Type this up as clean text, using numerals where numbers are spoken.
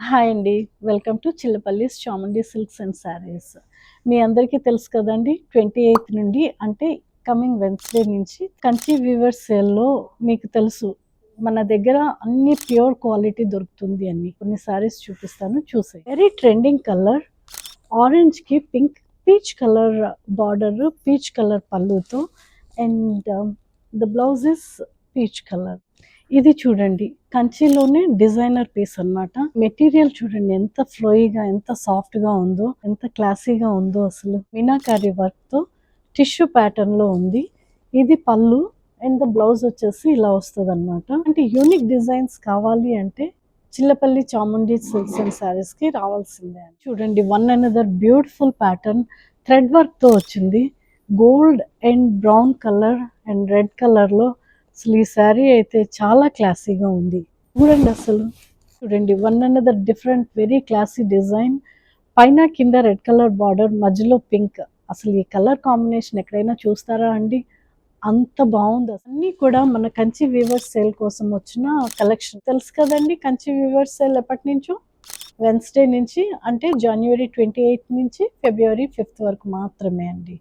Hi అండి. Welcome to Chillapalli's Chamundi silks and saris. మీ అందరికీ తెలుసు కదండీ! 28 నుండి అంటే కమింగ్ వెన్స్‌డే నుంచి కంచి వీవర్స్ సేల్‌లో మీకు తెలుసు. మన దగ్గర అన్ని ప్యూర్ క్వాలిటీ దొరుకుతుంది అని. కొన్ని శారీస్ చూపిస్తాను చూసేయండి. వెరీ ట్రెండింగ్ కలర్ ఆరెంజ్‌కి pink, peach colour border, peach colour పళ్ళుతో and the blouse is peach colour. ఇది చూడండి కంచిలోనే డిజైనర్ పీస్ అన్నమాట. మెటీరియల్ చూడండి ఎంత ఫ్లోయిగా ఎంత సాఫ్ట్ గా ఉందో, ఎంత క్లాసీగా ఉందో అసలు. మీనాకారి వర్క్ తో టిష్యూ ప్యాటర్న్ లో ఉంది. ఇది పళ్ళు అండ్ ద బ్లౌజ్ వచ్చేసి ఇలా వస్తుంది అనమాట. అంటే యూనిక్ డిజైన్స్ కావాలి అంటే చిల్లపల్లి చాముండి సిల్క్స్ అండ్ శారీస్ కి రావాల్సిందే. చూడండి one another beautiful pattern thread work తో వచ్చింది. Gold and brown colour and red colour లో అసలు ఈ శారీ అయితే చాలా క్లాసీగా ఉంది. చూడండి అసలు చూడండి one another different very classy design. పైన కింద రెడ్ కలర్ బార్డర్, మధ్యలో పింక్. అసలు ఈ కలర్ కాంబినేషన్ ఎక్కడైనా చూస్తారా అండి? అంత బాగుంది. అన్నీ కూడా మన కంచి వీవర్స్ సేల్ కోసం వచ్చిన కలెక్షన్. తెలుసు కదండి కంచి వీవర్స్ సేల్ ఎప్పటి నుంచో వెన్స్డే నుంచి అంటే జనవరి 28 నుంచి ఫిబ్రవరి 5 వరకు మాత్రమే అండి.